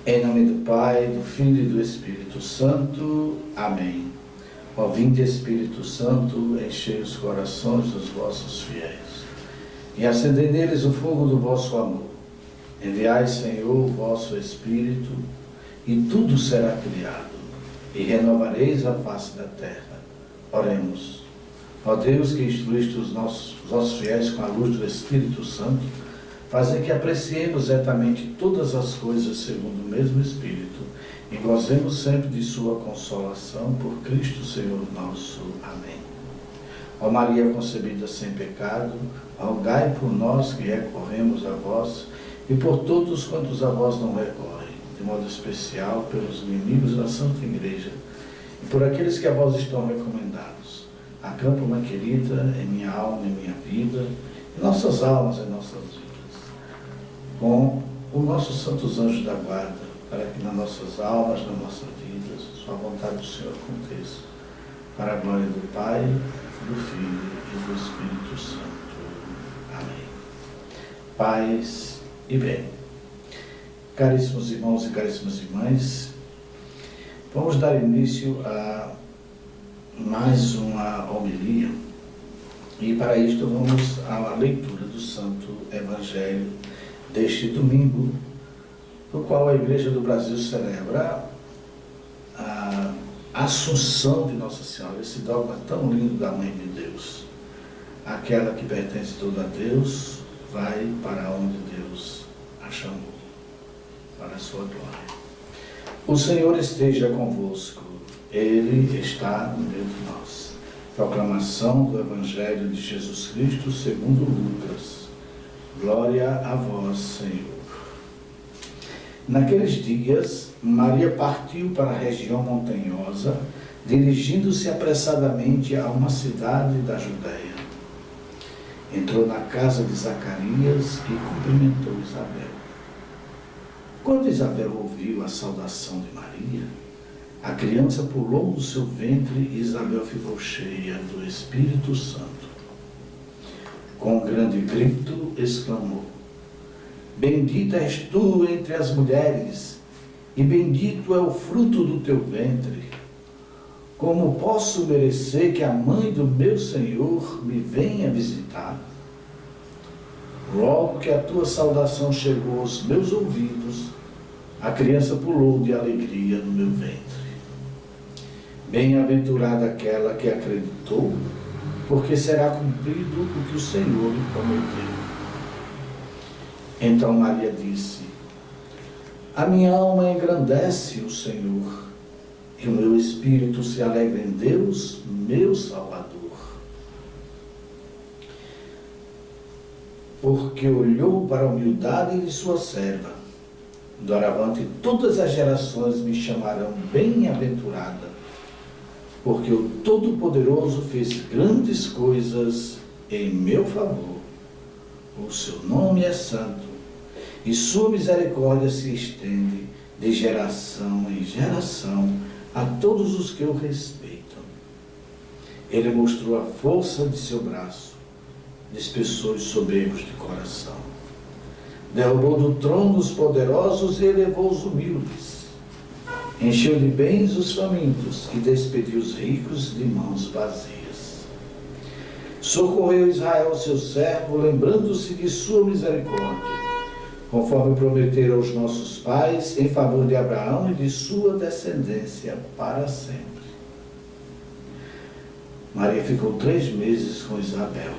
Em nome do Pai, do Filho e do Espírito Santo. Amém. Ó vinde, Espírito Santo, enchei os corações dos vossos fiéis e acendei neles o fogo do vosso amor. Enviai, Senhor, o vosso Espírito, e tudo será criado, e renovareis a face da terra. Oremos. Ó Deus, que instruíste os vossos fiéis com a luz do Espírito Santo, fazei que apreciemos retamente todas as coisas segundo o mesmo Espírito e gozemos sempre de sua consolação por Cristo Senhor nosso. Amém. Ó Maria concebida sem pecado, rogai por nós que recorremos a vós e por todos quantos a vós não recorrem, de modo especial pelos inimigos da Santa Igreja e por aqueles que a vós estão recomendados. Acampa, uma querida, em minha alma e minha vida, em nossas almas e nossas vidas, com os nossos santos anjos da guarda, para que nas nossas almas, na nossa vida, sua vontade do Senhor aconteça, para a glória do Pai, do Filho e do Espírito Santo. Amém. Paz e bem. Caríssimos irmãos e caríssimas irmãs, vamos dar início a mais uma homilia, e para isto vamos à leitura do Santo Evangelho deste domingo, no qual a Igreja do Brasil celebra a Assunção de Nossa Senhora, esse dogma tão lindo da Mãe de Deus. Aquela que pertence toda a Deus, vai para onde Deus a chamou, para a sua glória. O Senhor esteja convosco, Ele está no meio de nós. Proclamação do Evangelho de Jesus Cristo segundo Lucas. Glória a vós, Senhor. Naqueles dias, Maria partiu para a região montanhosa, dirigindo-se apressadamente a uma cidade da Judéia. Entrou na casa de Zacarias e cumprimentou Isabel. Quando Isabel ouviu a saudação de Maria, a criança pulou do seu ventre e Isabel ficou cheia do Espírito Santo. Com um grande grito, exclamou: Bendita és tu entre as mulheres, e bendito é o fruto do teu ventre. Como posso merecer que a mãe do meu Senhor me venha visitar? Logo que a tua saudação chegou aos meus ouvidos, a criança pulou de alegria no meu ventre. Bem-aventurada aquela que acreditou, porque será cumprido o que o Senhor lhe prometeu. Então Maria disse: A minha alma engrandece o Senhor, e o meu espírito se alegra em Deus, meu Salvador, porque olhou para a humildade de sua serva. Doravante todas as gerações me chamarão bem-aventurada, porque o Todo-Poderoso fez grandes coisas em meu favor. O seu nome é santo, e sua misericórdia se estende de geração em geração a todos os que o respeitam. Ele mostrou a força de seu braço, despeçou os soberbos de coração. Derrubou do trono os poderosos e elevou os humildes. Encheu de bens os famintos e despediu os ricos de mãos vazias. Socorreu Israel, seu servo, lembrando-se de sua misericórdia, conforme prometera aos nossos pais, em favor de Abraão e de sua descendência para sempre. Maria ficou 3 meses com Isabel.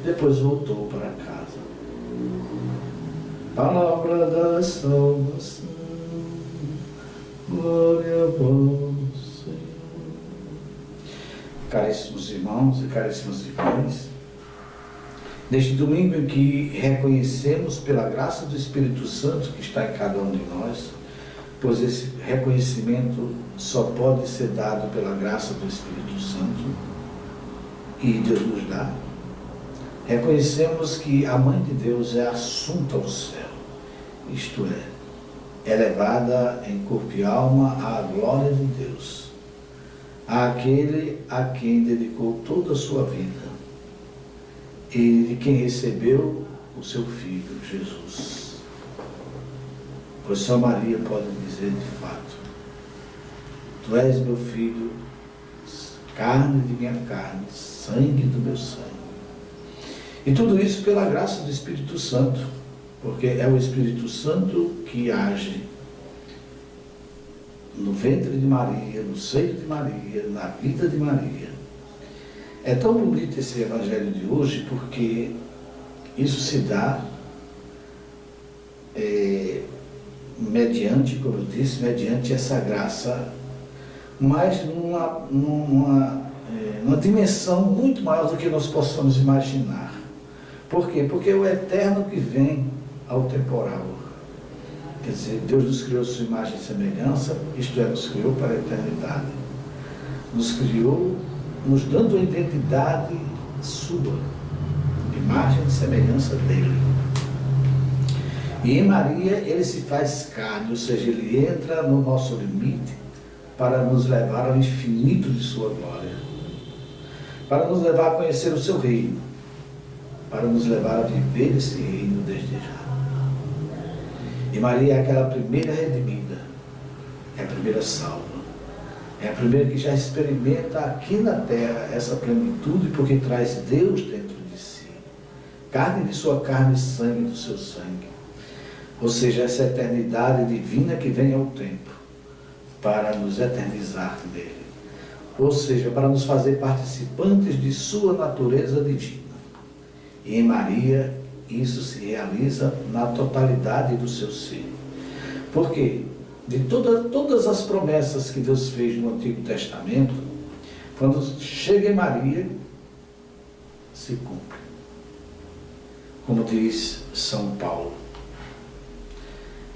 Depois voltou para casa. Palavra da salvação. Glória a vós, Senhor. Caríssimos irmãos e caríssimas irmãs, neste domingo em que reconhecemos pela graça do Espírito Santo que está em cada um de nós, pois esse reconhecimento só pode ser dado pela graça do Espírito Santo, e Deus nos dá, reconhecemos que a Mãe de Deus é assunta ao céu, isto é, elevada em corpo e alma à glória de Deus, àquele a quem dedicou toda a sua vida e de quem recebeu o seu Filho, Jesus. pois só Maria pode dizer de fato: Tu és meu filho, carne de minha carne, sangue do meu sangue. E tudo isso pela graça do Espírito Santo, porque é o Espírito Santo que age no ventre de Maria, no seio de Maria, na vida de Maria. É tão bonito esse evangelho de hoje, porque isso se dá mediante, como eu disse, mediante essa graça, mas numa dimensão muito maior do que nós possamos imaginar. Por quê? Porque é o eterno que vem ao temporal. Quer dizer, Deus nos criou sua imagem e semelhança, isto é, nos criou para a eternidade. Nos criou, nos dando a identidade sua, imagem e semelhança dele. E em Maria ele se faz carne, ou seja, ele entra no nosso limite para nos levar ao infinito de sua glória, para nos levar a conhecer o seu reino, para nos levar a viver esse reino desde já. E Maria é aquela primeira redimida, é a primeira salva, é a primeira que já experimenta aqui na terra essa plenitude, porque traz Deus dentro de si, carne de sua carne e sangue do seu sangue. Ou seja, essa eternidade divina que vem ao tempo para nos eternizar nele. Ou seja, para nos fazer participantes de sua natureza divina. E em Maria, isso se realiza na totalidade do seu ser. Por quê? De todas as promessas que Deus fez no Antigo Testamento, quando chega em Maria, se cumpre. Como diz São Paulo.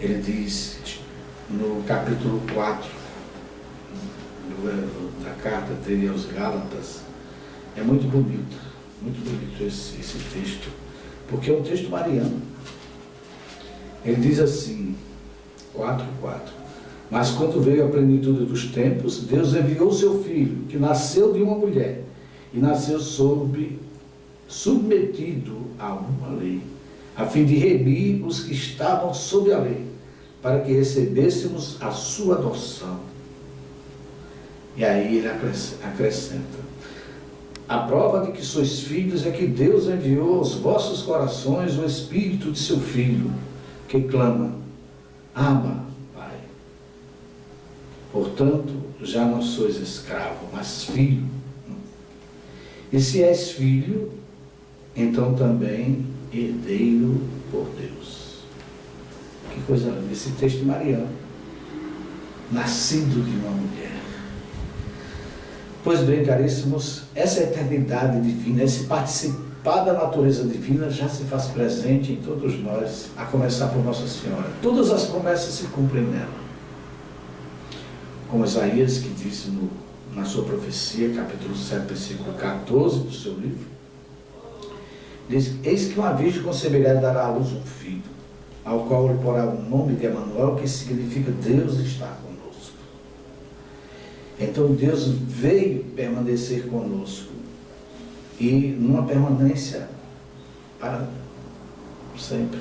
Ele diz no capítulo 4 da carta dele aos Gálatas, é muito bonito esse texto, porque é um texto mariano. Ele diz assim, 4:4: Mas quando veio a plenitude dos tempos, Deus enviou seu Filho, que nasceu de uma mulher, e nasceu submetido a uma lei, a fim de remir os que estavam sob a lei, para que recebêssemos a sua adoção. E aí ele acrescenta: a prova de que sois filhos é que Deus enviou aos vossos corações o Espírito de seu Filho, que clama: Abba, Pai. Portanto, já não sois escravo, mas filho. E se és filho, então também herdeiro por Deus. Que coisa linda, esse texto mariano, nascido de uma mulher. Pois bem, caríssimos, essa eternidade divina, esse participar da natureza divina já se faz presente em todos nós, a começar por Nossa Senhora. Todas as promessas se cumprem nela. Como Isaías, que disse na sua profecia, capítulo 7, versículo 14 do seu livro, diz: Eis que uma virgem conceberá e dará à luz um filho, ao qual lhe porá o nome de Emanuel, que significa Deus está conosco. Então Deus veio permanecer conosco, e numa permanência para sempre.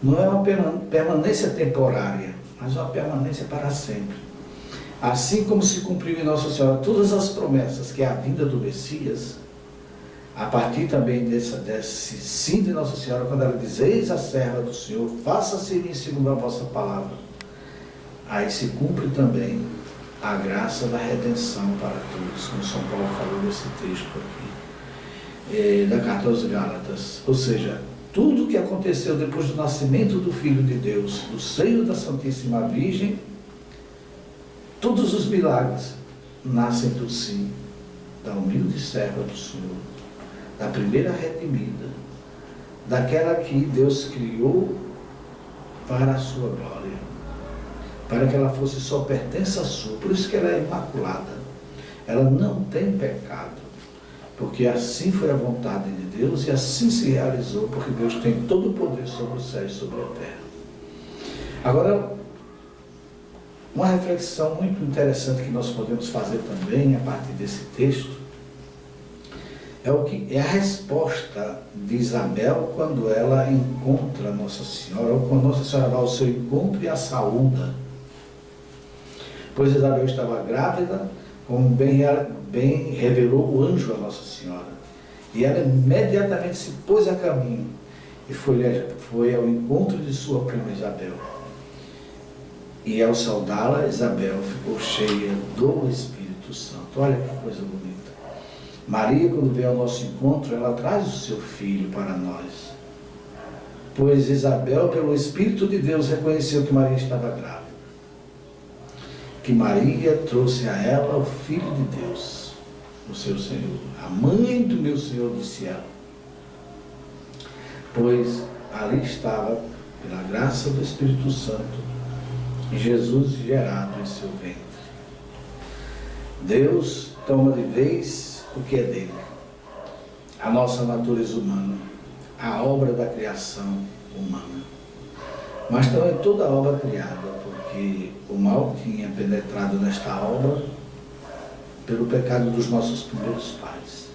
Não é uma permanência temporária, mas uma permanência para sempre. Assim como se cumpriu em Nossa Senhora todas as promessas, que é a vinda do Messias, a partir também desse sim de Nossa Senhora, quando ela diz: Eis a serva do Senhor, faça-se em mim segundo a vossa palavra. Aí se cumpre também a graça da redenção para todos, como São Paulo falou nesse texto aqui, da carta aos Gálatas. Ou seja, tudo o que aconteceu depois do nascimento do Filho de Deus, do seio da Santíssima Virgem, todos os milagres nascem do sim da humilde serva do Senhor, da primeira redimida, daquela que Deus criou para a sua glória, para que ela fosse só pertença sua. Por isso que ela é imaculada, ela não tem pecado, porque assim foi a vontade de Deus e assim se realizou, porque Deus tem todo o poder sobre o céu e sobre a terra. Agora, uma reflexão muito interessante que nós podemos fazer também a partir desse texto é a resposta de Isabel quando ela encontra Nossa Senhora, ou quando Nossa Senhora vai ao seu encontro e a saúda. Pois Isabel estava grávida, como bem revelou o anjo a Nossa Senhora. E ela imediatamente se pôs a caminho e foi ao encontro de sua prima Isabel. E ao saudá-la, Isabel ficou cheia do Espírito Santo. Olha que coisa bonita. Maria, quando veio ao nosso encontro, ela traz o seu filho para nós. Pois Isabel, pelo Espírito de Deus, reconheceu que Maria estava grávida. Que Maria trouxe a ela o Filho de Deus, o seu Senhor. A mãe do meu Senhor, disse ela. Pois ali estava, pela graça do Espírito Santo, Jesus gerado em seu ventre. Deus toma de vez o que é dele, a nossa natureza humana, a obra da criação humana, mas também toda a obra criada, porque o mal tinha penetrado nesta obra pelo pecado dos nossos primeiros pais.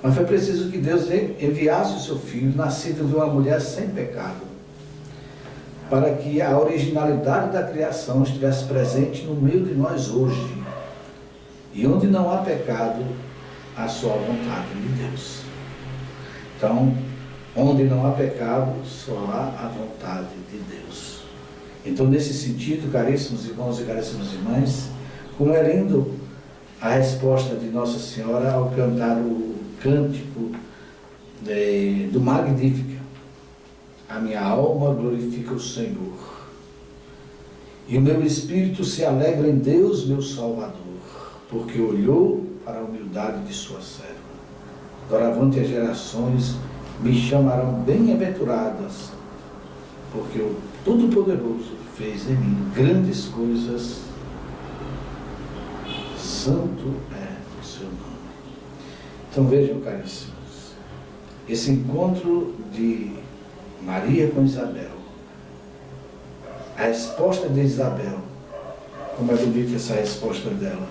Mas foi preciso que Deus enviasse o seu Filho, nascido de uma mulher sem pecado, para que a originalidade da criação estivesse presente no meio de nós hoje. E onde não há pecado, há só a vontade de Deus. Então, onde não há pecado, só há a vontade de Deus. Então, nesse sentido, caríssimos irmãos e caríssimas irmãs, como é lindo a resposta de Nossa Senhora ao cantar o cântico do Magnífica. A minha alma glorifica o Senhor, e o meu espírito se alegra em Deus, meu Salvador, porque olhou para a humildade de sua serva. Doravante as gerações me chamarão bem-aventuradas, porque o Todo-Poderoso fez em mim grandes coisas. Santo é o seu nome. Então vejam, caríssimos, esse encontro de Maria com Isabel, a resposta de Isabel, como é bonita essa resposta dela,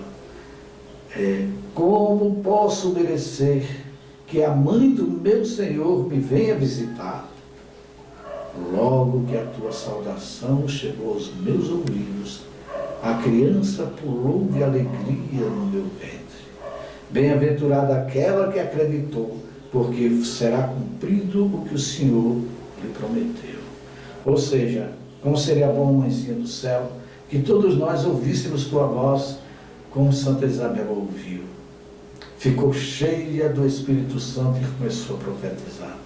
como posso merecer que a mãe do meu Senhor me venha visitar? Logo que a tua saudação chegou aos meus ouvidos, a criança pulou de alegria no meu ventre. Bem-aventurada aquela que acreditou, porque será cumprido o que o Senhor lhe prometeu. Ou seja, como seria bom, mãezinha do céu, que todos nós ouvíssemos tua voz, como Santa Isabel ouviu. Ficou cheia do Espírito Santo e começou a profetizar.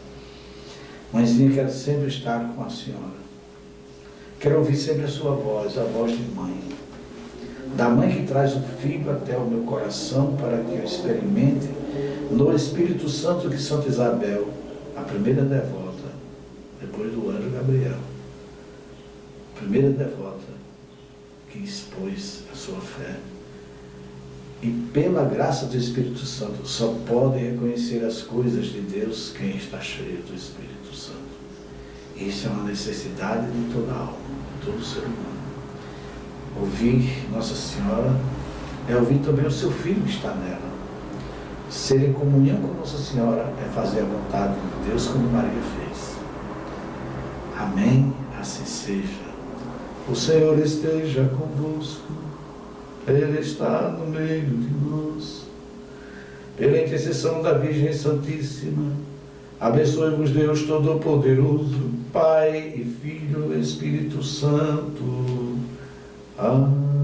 Mãezinha, quero sempre estar com a senhora. Quero ouvir sempre a sua voz, a voz de mãe. Da mãe que traz o filho até o meu coração para que eu experimente no Espírito Santo de Santa Isabel, a primeira devota, depois do anjo Gabriel. Primeira devota que expôs a sua fé. E pela graça do Espírito Santo só pode reconhecer as coisas de Deus quem está cheio do Espírito Santo. Isso é uma necessidade de toda a alma, de todo ser humano. Ouvir Nossa Senhora é ouvir também o seu Filho que está nela. Ser em comunhão com Nossa Senhora é fazer a vontade de Deus como Maria fez. Amém, assim seja. O Senhor esteja convosco, Ele está no meio de nós. Pela intercessão da Virgem Santíssima, abençoe-vos Deus Todo-Poderoso, Pai e Filho e Espírito Santo. Amém.